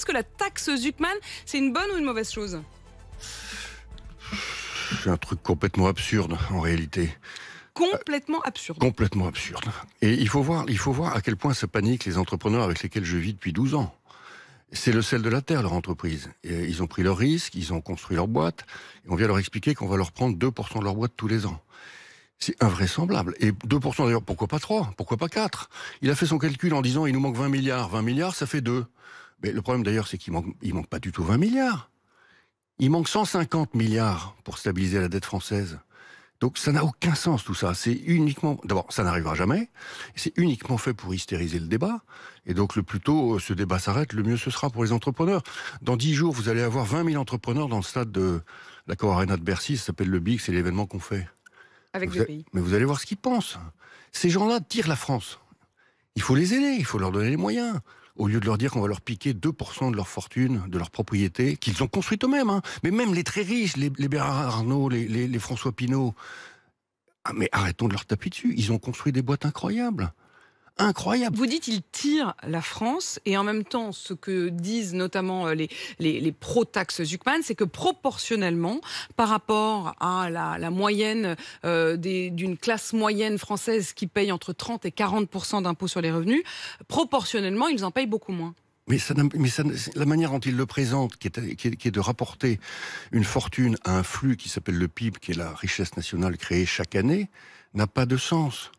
est-ce que la taxe Zuckman, c'est une bonne ou une mauvaise chose? C'est un truc complètement absurde, en réalité. Complètement absurde. Complètement absurde. Et il faut voir à quel point ça panique les entrepreneurs avec lesquels je vis depuis 12 ans. C'est le sel de la terre, leur entreprise. Et ils ont pris leurs risques, ils ont construit leur boîte, et on vient leur expliquer qu'on va leur prendre 2% de leur boîte tous les ans. C'est invraisemblable. Et 2% d'ailleurs, pourquoi pas 3? Pourquoi pas 4? Il a fait son calcul en disant il nous manque 20 milliards. 20 milliards, ça fait 2. Mais le problème d'ailleurs, c'est qu'il manque pas du tout 20 milliards. Il manque 150 milliards pour stabiliser la dette française. Donc ça n'a aucun sens tout ça. C'est uniquement... D'abord, ça n'arrivera jamais. C'est uniquement fait pour hystériser le débat. Et donc le plus tôt ce débat s'arrête, le mieux ce sera pour les entrepreneurs. Dans 10 jours, vous allez avoir 20 000 entrepreneurs dans le stade de l'Accor Arena de Bercy. Ça s'appelle le BIC, c'est l'événement qu'on fait. Avec deux pays. Mais vous allez voir ce qu'ils pensent. Ces gens-là tirent la France. Il faut les aider, il faut leur donner les moyens. Au lieu de leur dire qu'on va leur piquer 2% de leur fortune, de leur propriété, qu'ils ont construite eux-mêmes. Hein. Mais même les très riches, les Bernard Arnault, les François Pinault. Ah, mais arrêtons de leur taper dessus. Ils ont construit des boîtes incroyables. Incroyable. Vous dites ils tirent la France et en même temps ce que disent notamment les pro-taxes Zuckman, c'est que proportionnellement par rapport à la moyenne d'une classe moyenne française qui paye entre 30 et 40% d'impôts sur les revenus, proportionnellement ils en payent beaucoup moins. Mais la manière dont il le présente, qui est de rapporter une fortune à un flux qui s'appelle le PIB, qui est la richesse nationale créée chaque année, n'a pas de sens.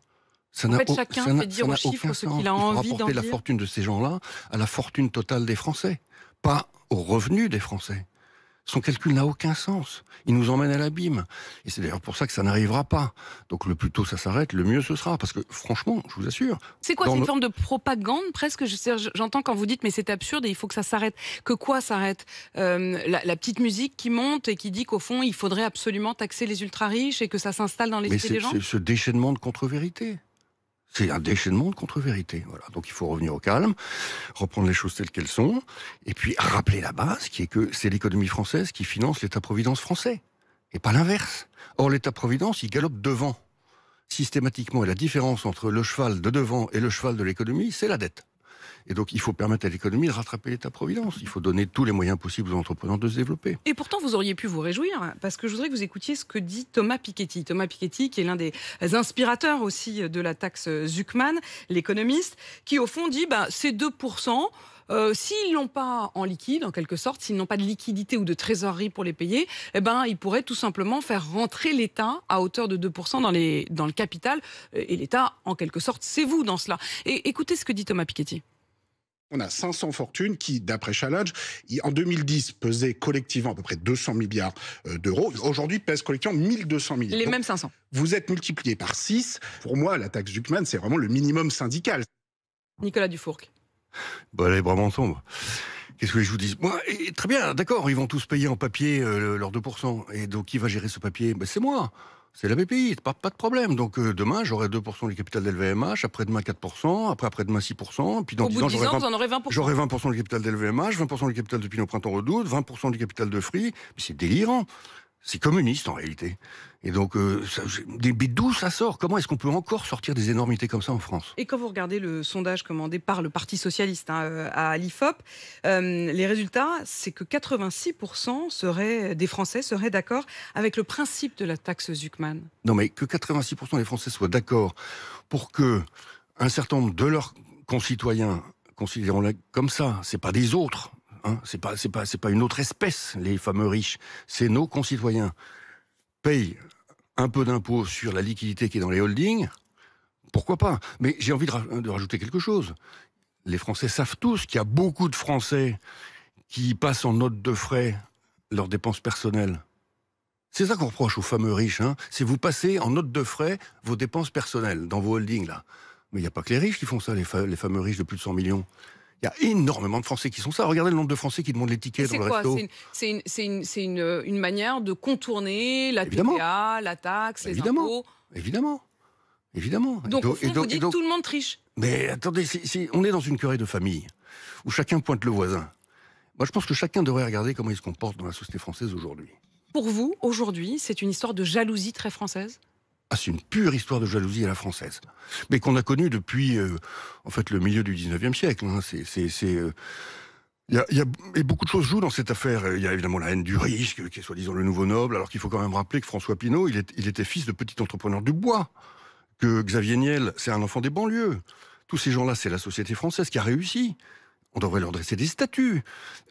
Chacun fait dire aux chiffres ce qu'il a envie d'en dire. Il faut rapporter la fortune de ces gens-là à la fortune totale des Français, pas aux revenus des Français. Son calcul n'a aucun sens. Il nous emmène à l'abîme. Et c'est d'ailleurs pour ça que ça n'arrivera pas. Donc le plus tôt ça s'arrête, le mieux ce sera. Parce que franchement, je vous assure... C'est quoi, c'est une forme de propagande presque? J'entends quand vous dites mais c'est absurde et il faut que ça s'arrête. Que quoi s'arrête? La petite musique qui monte et qui dit qu'au fond il faudrait absolument taxer les ultra-riches et que ça s'installe dans l'esprit des gens? Mais c'est ce déchaînement de contre-vérité. C'est un déchaînement de contre-vérité. Voilà. Donc il faut revenir au calme, reprendre les choses telles qu'elles sont, et puis rappeler la base, qui est que c'est l'économie française qui finance l'État-providence français, et pas l'inverse. Or l'État-providence, il galope devant, systématiquement. Et la différence entre le cheval de devant et le cheval de l'économie, c'est la dette. Et donc, il faut permettre à l'économie de rattraper l'État-providence. Il faut donner tous les moyens possibles aux entrepreneurs de se développer. Et pourtant, vous auriez pu vous réjouir, parce que je voudrais que vous écoutiez ce que dit Thomas Piketty. Thomas Piketty, qui est l'un des inspirateurs aussi de la taxe Zuckman, l'économiste, qui au fond dit, ces 2%, s'ils l'ont pas en liquide, en quelque sorte, s'ils n'ont pas de liquidité ou de trésorerie pour les payer, ils pourraient tout simplement faire rentrer l'État à hauteur de 2% dans le capital. Et l'État, en quelque sorte, c'est vous dans cela. Et écoutez ce que dit Thomas Piketty. On a 500 fortunes qui, d'après Challenge, en 2010 pesaient collectivement à peu près 200 milliards d'euros. Aujourd'hui, pèsent collectivement 1200 milliards. Les mêmes 500. Vous êtes multiplié par 6. Pour moi, la taxe Zuckman, c'est vraiment le minimum syndical. Nicolas Dufourcq. Les bras m'en tombent. Qu'est-ce que je vous dis? Moi, très bien, d'accord, ils vont tous payer en papier leurs 2%. Et donc, qui va gérer ce papier? C'est moi. C'est la BPI, pas de problème. Donc demain, j'aurai 2% du capital d'LVMH, après-demain 4%, après-demain 6%, et puis dans 10 ans, vous en aurez 20%. J'aurai 20% du capital d'LVMH, 20% du capital de Pinot Printemps Redoute, 20% du capital de Free. Mais c'est délirant. C'est communiste en réalité. Et donc, mais d'où ça sort? Comment est-ce qu'on peut encore sortir des énormités comme ça en France? Et quand vous regardez le sondage commandé par le Parti Socialiste à l'IFOP, les résultats, c'est que 86% des Français seraient d'accord avec le principe de la taxe Zuckman. Non mais que 86% des Français soient d'accord pour que un certain nombre de leurs concitoyens, considérons-la comme ça, c'est pas des autres, hein, c'est pas une autre espèce, les fameux riches, c'est nos concitoyens, payent un peu d'impôts sur la liquidité qui est dans les holdings, pourquoi pas? Mais j'ai envie de rajouter quelque chose. Les Français savent tous qu'il y a beaucoup de Français qui passent en note de frais leurs dépenses personnelles. C'est ça qu'on reproche aux fameux riches, hein. C'est vous passez en note de frais vos dépenses personnelles dans vos holdings, là. Mais il n'y a pas que les riches qui font ça, les fameux riches de plus de 100 millions. Il y a énormément de Français qui sont ça. Regardez le nombre de Français qui demandent les tickets dans le resto. C'est une manière de contourner la TVA, la taxe, les impôts. Évidemment. Donc, au fond, vous dites tout le monde triche. Mais attendez, on est dans une querelle de famille, où chacun pointe le voisin. Moi, je pense que chacun devrait regarder comment il se comporte dans la société française aujourd'hui. Pour vous, aujourd'hui, c'est une histoire de jalousie très française? C'est une pure histoire de jalousie à la française. Mais qu'on a connue depuis, le milieu du 19e siècle. Hein. Et beaucoup de choses jouent dans cette affaire. Il y a évidemment la haine du riche, qui est soi-disant le nouveau noble, alors qu'il faut quand même rappeler que François Pinault, il était fils de petit entrepreneur du bois, que Xavier Niel, c'est un enfant des banlieues. Tous ces gens-là, c'est la société française qui a réussi. On devrait leur dresser des statues.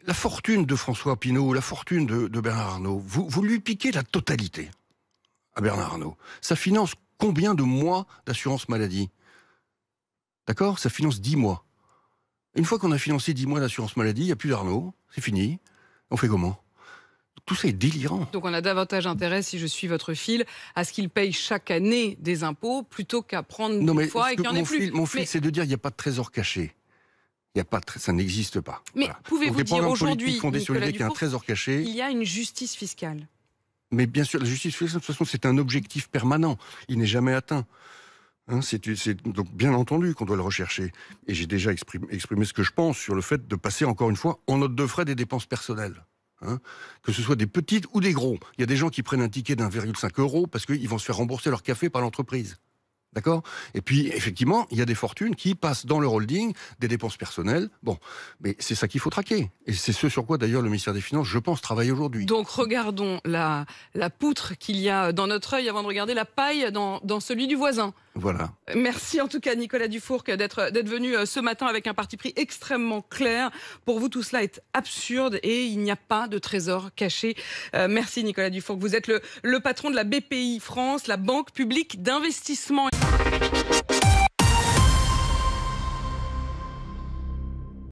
La fortune de François Pinault, la fortune de Bernard Arnault, vous lui piquez la totalité à Bernard Arnault. Ça finance combien de mois d'assurance maladie? D'accord? Ça finance 10 mois. Une fois qu'on a financé 10 mois d'assurance maladie, il n'y a plus d'Arnault, c'est fini. On fait comment? Tout ça est délirant. Donc on a davantage intérêt, si je suis votre fil, à ce qu'il paye chaque année des impôts plutôt qu'à prendre une fois et qu'il n'y en ait plus. Mon fil, c'est de dire qu'il n'y a pas de trésor caché. Ça n'existe pas. Mais voilà. pouvez-vous dire aujourd'hui, fondé sur l'idée Nicolas qu'il y a un Dufour, trésor caché. il y a une justice fiscale? Mais bien sûr, la justice fiscale, de toute façon, c'est un objectif permanent. Il n'est jamais atteint. Hein, c'est donc bien entendu qu'on doit le rechercher. Et j'ai déjà exprimé ce que je pense sur le fait de passer encore une fois en note de frais des dépenses personnelles. Hein, que ce soit des petites ou des gros. Il y a des gens qui prennent un ticket d'1,5 € parce qu'ils vont se faire rembourser leur café par l'entreprise. D'accord? Et puis, effectivement, il y a des fortunes qui passent dans le holding des dépenses personnelles. Bon, mais c'est ça qu'il faut traquer. Et c'est ce sur quoi, d'ailleurs, le ministère des Finances, je pense, travaille aujourd'hui. Donc, regardons la poutre qu'il y a dans notre œil avant de regarder la paille dans celui du voisin. Voilà. Merci en tout cas, Nicolas Dufour, d'être venu ce matin avec un parti pris extrêmement clair. Pour vous, tout cela est absurde et il n'y a pas de trésor caché. Merci, Nicolas Dufour. Vous êtes le patron de la BPI France, la Banque publique d'investissement.